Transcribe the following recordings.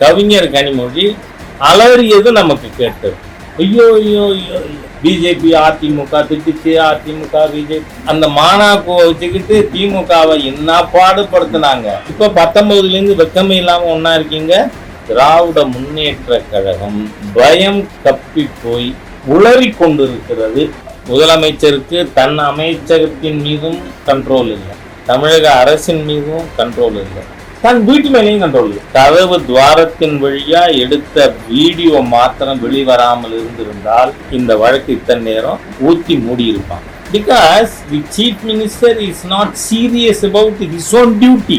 கவிஞர் கனிமொழி அலறியது நமக்கு கேட்டது. ஐயோ ஐயோ ஐயோ, பிஜேபி அதிமுக திட்டுச்சு, அதிமுக பிஜேபி அந்த மாநாக்குவை வச்சுக்கிட்டு திமுகவை என்ன பாடுபடுத்தினாங்க. இப்ப 19லேருந்து வெக்கமே இல்லாம ஒன்னா இருக்கீங்க. திராவிட முன்னேற்ற கழகம் பயம் கப்பி போய் உளறி கொண்டிருக்கிறது. முதலமைச்சருக்கு தன் அமைச்சகத்தின் மீதும் கண்ட்ரோல் இல்லை, தமிழக அரசின் மீதும் கண்ட்ரோல் இல்லை, தன் வீட்டு மேலேயும் கண்ட்ரோல் இல்லை. கதவு துவாரத்தின் வழியா எடுத்த வீடியோ மாத்திரம் வெளிவராமல் இருந்திருந்தால் இந்த வழக்கு இத்தனை நேரம் ஊத்தி மூடி இருப்பான். Because the chief minister is not serious about his own duty.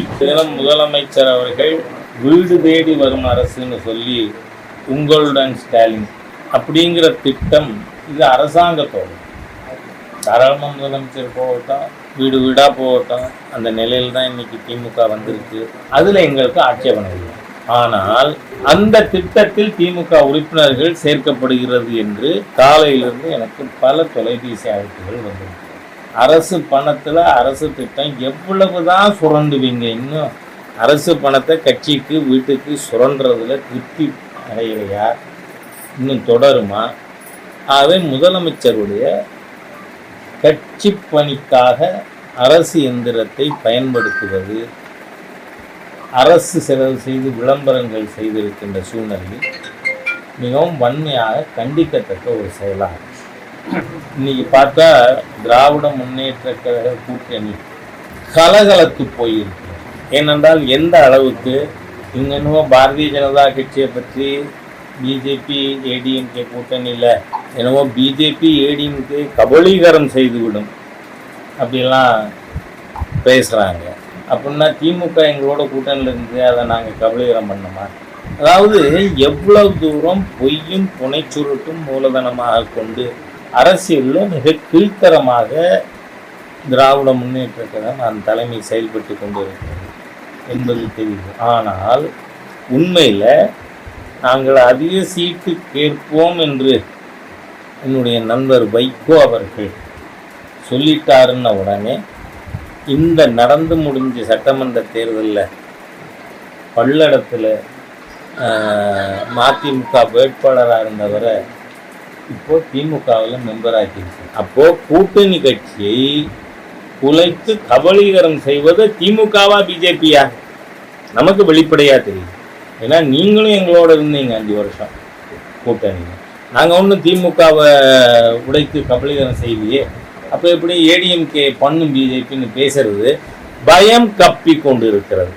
முதலமைச்சர் அவர்கள் வீடு தேடி வரும் அரசுன்னு சொல்லி உங்களுடன் ஸ்டாலின் அப்படிங்கிற திட்டம் இது அரசாங்கத்தோடு தாராளமாக முதலமைச்சர் போகட்டும், வீடு வீடா போகட்டும், அந்த நிலையில் தான் இன்னைக்கு திமுக வந்திருக்கு. அதுல எங்களுக்கு ஆட்சேபனை இல்லை. ஆனால் அந்த திட்டத்தில் திமுக உறுப்பினர்கள் சேர்க்கப்படுகிறது என்று காலையிலிருந்து எனக்கு பல தொலைபேசி அழைப்புகள் வந்திருக்கு. அரசு பணத்துல அரசு திட்டம் எவ்வளவுதான் சுரண்டுவீங்க? இன்னும் அரசு பணத்தை கட்சிக்கு வீட்டுக்கு சுரண்டுறதுல திருப்தி அடையலையா? இன்னும் தொடருமா? ஆகவே முதலமைச்சருடைய கட்சி பணிக்காக அரசு எந்திரத்தை பயன்படுத்துவது, அரசு செலவு செய்து விளம்பரங்கள் செய்திருக்கின்ற சூழ்நிலையில் மிகவும் வன்மையாக கண்டிக்கத்தக்க ஒரு செயலாகும். இன்னைக்கு பார்த்தா திராவிட முன்னேற்ற கழக கூட்டணி கலகலத்து போயிருக்கு. ஏனென்றால் எந்த அளவுக்கு இங்க இன்னும் பாரதிய ஜனதா கட்சியை பற்றி பிஜேபி ஏடிஎம்கே கூட்டணியில் என்னவோ பிஜேபி ஏடிஎம்கே கபலீகரம் செய்துவிடும் அப்படிலாம் பேசுகிறாங்க. அப்படின்னா திமுக எங்களோட கூட்டணியில் இருந்து அதை நாங்கள் கபலீகரம் பண்ணோமா? அதாவது எவ்வளவு தூரம் பொய்யும் புனைச்சுருட்டும் மூலதனமாக கொண்டு அரசியலில் மிக கீழ்த்தரமாக திராவிட முன்னேற்ற கழகம் அந்த தலைமை செயல்பட்டு கொண்டு இருக்கிறது என்பது தெரியுது. ஆனால் உண்மையில் நாங்கள் அதிக சீட்டு கேட்போம் என்று என்னுடைய நண்பர் வைகோ அவர்கள் சொல்லிட்டாருன்ன உடனே இந்த நடந்து முடிஞ்ச சட்டமன்ற தேர்தலில் பல்லடத்தில் மதிமுக வேட்பாளராக இருந்தவரை இப்போது திமுகவில் மெம்பர் ஆக்கியிருக்கு. அப்போது கூட்டணி கட்சியை குலைத்து கபலீகரம் செய்வது திமுகவா பிஜேபியா? நமக்கு வெளிப்படையாக தெரியும். ஏன்னா நீங்களும் எங்களோட இருந்தீங்க 5 வருஷம் கூட்டணி. நாங்கள் ஒன்றும் திமுகவை உடைத்து கபலீகரம் செய்யலையே. அப்போ எப்படி ஏடிஎம்கே பண்ணும் பிஜேபின்னு பேசுறது பயம் கப்பி கொண்டு இருக்கிறது.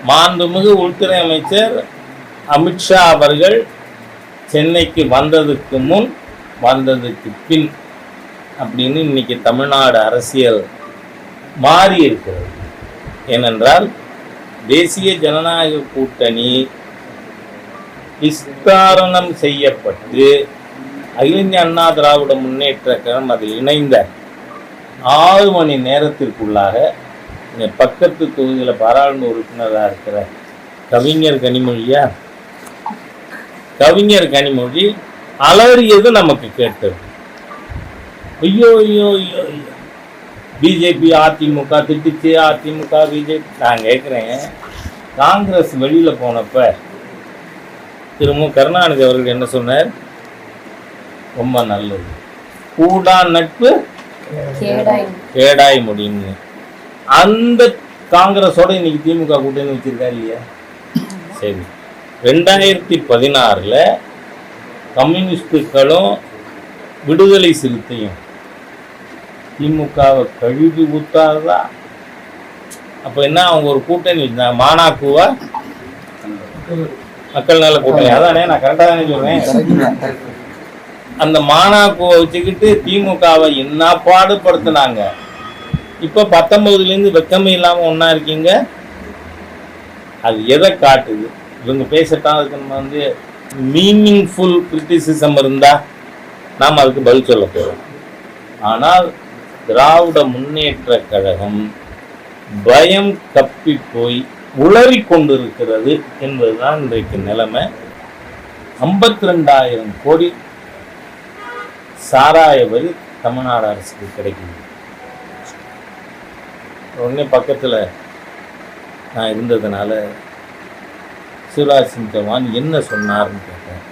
மாண்புமிகு உள்துறை அமைச்சர் அமித்ஷா அவர்கள் சென்னைக்கு வந்ததுக்கு முன் வந்ததுக்கு பின் அப்படின்னு இன்னைக்கு தமிழ்நாடு அரசியல் மாறி இருக்கிறது. ஏனென்றால் தேசிய ஜனநாயக கூட்டணி விஸ்தாரணம் செய்யப்பட்டு அகில இந்திய அண்ணா திராவிட முன்னேற்ற கழகம் அதில் இணைந்த 6 மணி நேரத்திற்குள்ளாக இந்த பக்கத்து தொகுதியில் பாராளுமன்ற உறுப்பினராக இருக்கிற கவிஞர் கனிமொழி அலறியது நமக்கு கேட்டது. ஐயோ ஐயோ ஐயோ ஐயோ, பிஜேபி அதிமுக திட்டுச்சு, அதிமுக பிஜேபி. நான் கேட்குறேன், காங்கிரஸ் வெளியில் போனப்ப திரு மு கருணாநிதி அவர்கள் என்ன சொன்னார்? ரொம்ப நல்லது, கூடா நட்பு கேடாய் முடியும்னு. அந்த காங்கிரஸோட இன்னைக்கு திமுக கூட்டணி வச்சிருக்கா இல்லையா? சரி, 2016 கம்யூனிஸ்டுகளும் விடுதலை சிறுத்தையும் திமுகவை கழுவி ஊத்தாதா? அப்போ என்ன, அவங்க ஒரு கூட்டணி வச்சிருந்தாங்க, மாநாக்குவா மக்கள் நல கூட்டணி. அதானே, நான் கரெக்டாக தானே சொல்றேன்? அந்த மாநாக்குவை வச்சுக்கிட்டு திமுகவை என்ன பாடுபடுத்தினாங்க. இப்போ 19லேருந்து வெக்கமே இல்லாமல் ஒன்றா இருக்கீங்க. அது எதை காட்டுது? இவங்க பேசட்டான், அதுக்கு நம்ம மீனிங்ஃபுல் கிரிட்டிசிசம் இருந்தால் நாம் அதுக்கு பதில் சொல்ல போகிறோம். ஆனால் திராவிட முன்னேற்ற கழகம் பயம் கப்பி போய் உளறி கொண்டிருக்கிறது என்பதுதான் இன்றைக்கு நிலைமை. 52,000 கோடி சாராய வரி தமிழ்நாடு அரசுக்கு கிடைக்குது. உடனே பக்கத்தில் நான் இருந்ததுனால சிவராஜ் சிங் சௌஹான் என்ன சொன்னார்னு கேட்டேன்.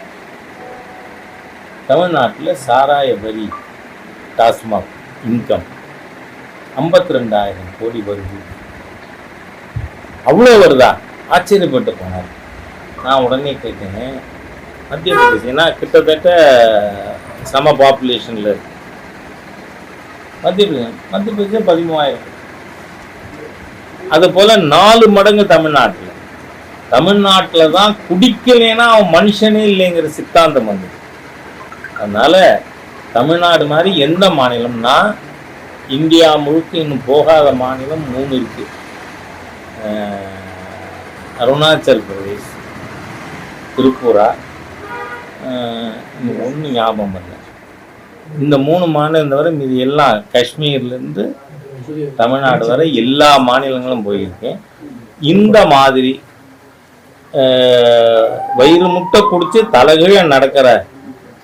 தமிழ்நாட்டில் சாராய வரி டாஸ்மாக் இன்கம் 52,000 கோடி வருது. அவ்வளோ வருதா? ஆச்சரியப்பட்டு போனார். நான் உடனே கேட்டேன், மத்திய பிரதேசம் ஏன்னா கிட்டத்தட்ட சம பாப்புலேஷனில் இருக்கு. மத்திய பிரதேசம் 13,000. அது போல் 4 மடங்கு தமிழ்நாட்டில் தான் குடிக்கலைன்னா அவன் மனுஷனே இல்லைங்கிற சித்தாந்தம் வந்தது. அதனால் தமிழ்நாடு மாதிரி எந்த மாநிலம்னா இந்தியா முழுக்க இன்னும் போகாத மாநிலம் 3 இருக்குது. அருணாச்சல் பிரதேஷ், திரிபுரா, ஒன்று ஞாபகம் இல்லை. இந்த 3 மாநிலம் தவிர மீது எல்லாம் காஷ்மீர்லேருந்து தமிழ்நாடு வரை எல்லா மாநிலங்களும் போயிருக்கேன். இந்த மாதிரி வயிறு முட்டை குடிச்சு தலைகீழ நடக்கிற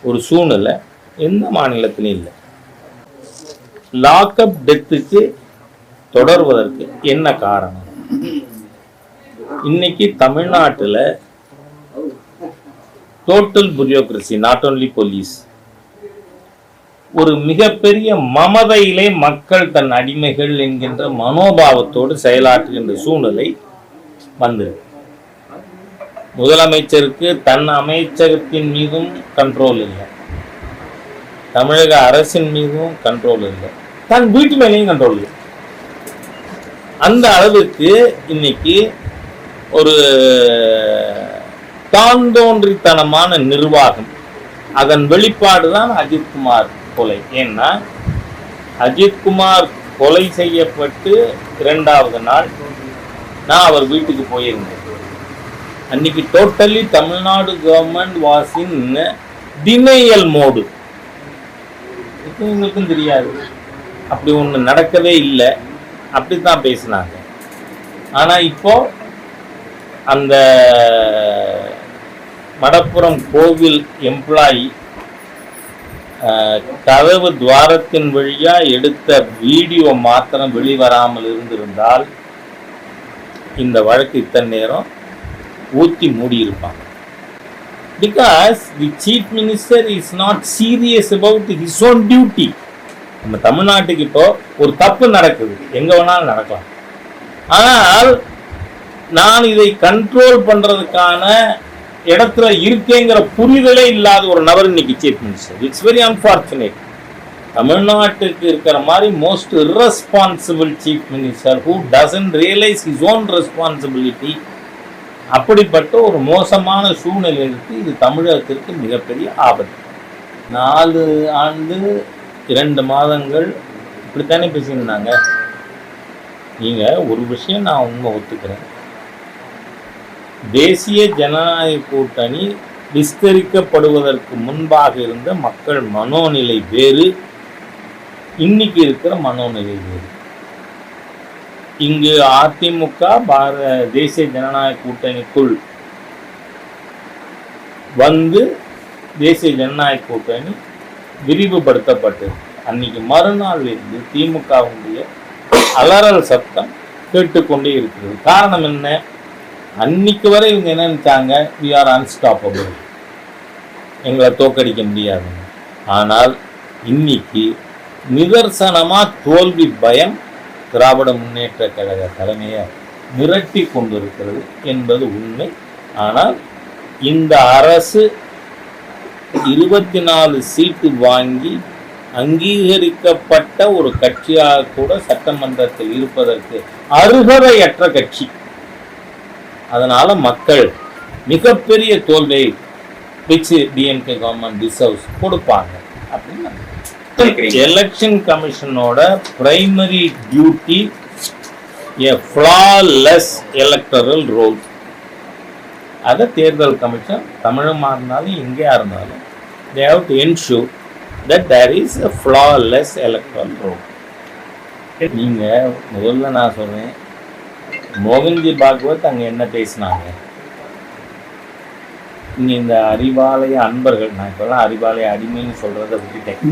ஒரு சூழ்நிலை எந்த மாநிலத்திலும் இல்லை. லாக்அப் டெத்துக்கு தொடர்வதற்கு என்ன காரணம்? இன்னைக்கு தமிழ்நாட்டில் total bureaucracy, not only police, ஒரு மிகப்பெரிய மமதையிலே மக்கள் தன் அடிமைகள் என்கின்ற மனோபாவத்தோடு செயலாற்றுகின்ற சூழ்நிலை வந்திருக்கு. முதலமைச்சருக்கு தன் அமைச்சகத்தின் மீதும் கண்ட்ரோல் இல்லை, தமிழக அரசின் மீதும் கண்ட்ரோல் இல்லை, தன் வீட்டு மேலேயும் கண்ட்ரோல் இல்லை. அந்த அளவுக்கு இன்னைக்கு ஒரு தாந்தோன்றித்தனமான நிர்வாகம், அதன் வெளிப்பாடு தான் அஜித்குமார் கொலை. ஏன்னா அஜித்குமார் கொலை செய்யப்பட்டு 2வது நாள் நான் அவர் வீட்டுக்கு போயிருந்தேன். அன்னைக்கு totally Tamil Nadu government was in denial mode. எங்களுக்கும் தெரியாது, அப்படி ஒன்று நடக்கவே இல்லை, அப்படித்தான் பேசினாங்க. ஆனால் இப்போ அந்த மடப்புறம் கோவில் எம்ப்ளாயி கதவு துவாரத்தின் வழியா எடுத்த வீடியோ மாத்திரம் வெளிவராமல் இருந்திருந்தால் இந்த வழக்கு இத்தனை நேரம் ஊற்றி மூடியிருப்பாங்க. Because the chief minister is not serious about his own duty. நம்ம தமிழ்நாட்டுக்கு இப்போ ஒரு தப்பு நடக்குது, எங்க வேணாலும் நடக்கலாம். ஆனால் நான் இதை கண்ட்ரோல் பண்றதுக்கான இடத்துல இருக்கேங்கிற புரிதலே இல்லாத ஒரு நபர் இன்னைக்கு chief minister. It's very unfortunate. தமிழ்நாட்டுக்கு இருக்கிற மாதிரி most irresponsible chief minister who doesn't realize his own responsibility. அப்படிப்பட்ட ஒரு மோசமான சூழ்நிலை இருக்கு. இது தமிழகத்திற்கு மிகப்பெரிய ஆபத்து. 4 ஆண்டு 2 மாதங்கள் இப்படித்தானே பேசியிருந்தாங்க. நீங்க ஒரு விஷயம் நான் உண்மை ஒத்துக்கிறேன், தேசிய ஜனநாயக கூட்டணி விஸ்தரிக்கப்படுவதற்கு முன்பாக இருந்த மக்கள் மனோநிலை வேறு, இன்னைக்கு இருக்கிற மனோநிலை வேறு. இங்கு அதிமுக தேசிய ஜனநாயக கூட்டணிக்குள் வந்து தேசிய ஜனநாயக கூட்டணி விரிவுபடுத்தப்பட்டது. அன்னைக்கு மறுநாள் இருந்து திமுகவுடைய அலறல் சத்தம் கேட்டுக்கொண்டே இருக்கிறது. காரணம் என்ன? அன்னைக்கு வரை இவங்க என்ன நினைச்சாங்க, we are unstoppable, எங்களை தோக்கடிக்க முடியாது. ஆனால் இன்னைக்கு நிதர்சனமா தோல்வி பயம் திராவிட முன்னேற்ற கழக தலைமையை மிரட்டி கொண்டிருக்கிறது என்பது உண்மை. ஆனால் இந்த அரசு 24 சீட்டு வாங்கி அங்கீகரிக்கப்பட்ட ஒரு கட்சியாக கூட சட்டமன்றத்தில் இருப்பதற்கு அருகதையற்ற கட்சி. அதனால மக்கள் மிகப்பெரிய தோல்வியை பிச்சு டிஎம்கே கவர்மெண்ட் டிசர்வ்ஸ் கொடுப்பாங்க அப்படின்னு. எலெக்ஷன் கமிஷனோட primary duty a flawless electoral roll. அதை தேர்தல் கமிஷன் தமிழமாக இருந்தாலும் எங்கேயா இருந்தாலும் they have to ensure that there is a flawless electoral roll. நீங்க முதல்ல நான் சொல்றேன், மோகன்ஜி பாகவத் அங்க என்ன பேசினாங்க, இங்க இந்த அறிவாலய அன்பர்கள், நான் இப்பெல்லாம் அறிவாலய அடிமைன்னு சொல்றதை விட்டுட்டேன்,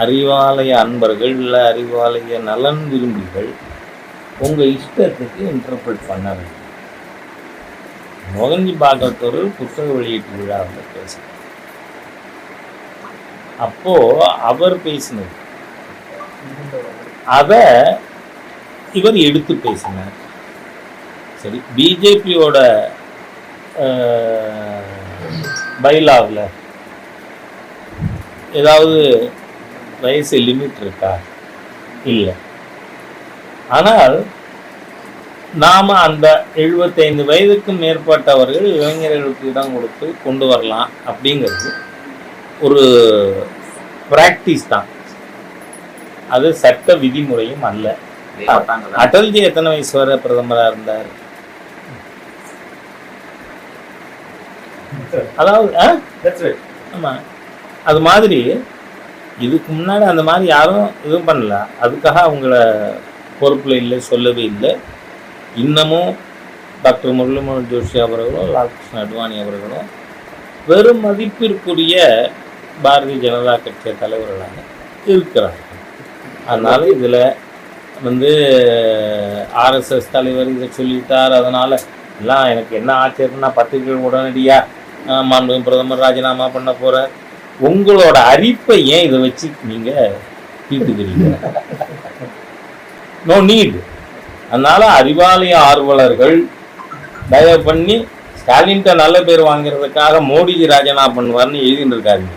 அறிவாலய அன்பர்கள் இல்லை அறிவாலய நலன் விரும்பிகள் உங்க இஷ்டத்துக்கு இன்டர்பிரட் பண்ண வேண்டும். மோகன்ஜி பாகவத் அவர்கள் புத்தக வெளியீட்டு விழாவில் பேசினார். அப்போ அவர் பேசினது அத இவர் எடுத்து பேசினார். சரி, பிஜேபியோட பைலாவில் ஏதாவது வயசு லிமிட் இருக்கா? இல்லை. ஆனால் நாம் அந்த 75 வயதுக்கும் மேற்பட்டவர்கள் இளைஞர்களுக்கு இடம் கொடுத்து கொண்டு வரலாம் அப்படிங்கிறது ஒரு பிராக்டிஸ் தான், அது சட்ட விதிமுறையும் அல்ல. அடல்ஜி எத்தனை வயசு வரை பிரதமராக இருந்தார்? அதாவது ஆமாம், அது மாதிரி இதுக்கு முன்னாடி அந்த மாதிரி யாரும் இதுவும் பண்ணல. அதுக்காக அவங்கள பொறுப்பில் இல்லை, சொல்லவே இல்லை. இன்னமும் டாக்டர் முரளிமனோகர் ஜோஷி அவர்களும் லால்கிருஷ்ண அத்வானி அவர்களும் வெறும் மதிப்பிற்குரிய பாரதிய ஜனதா கட்சி தலைவர்களாக இருக்கிறார்கள். அதனால் இதில் ஆர்எஸ்எஸ் தலைவர் இதை சொல்லிட்டார், அதனால் எல்லாம் எனக்கு என்ன ஆச்சரியம்னா பத்திரிகைகள் உடனடியாக மாண்புமிகு பிரதமர் ராஜினாமா பண்ண போகிறார். உங்களோட அரிப்பை ஏன் இதை வச்சு நீங்கள் தீர்த்துக்கிறீங்க? No need. அதனால் அறிவாலய ஆர்வலர்கள் தயவு பண்ணி ஸ்டாலின்கிட்ட நல்ல பேர் வாங்கிறதுக்காக மோடிஜி ராஜினாமா பண்ணுவார்னு எழுதிட்டு இருக்காருங்க.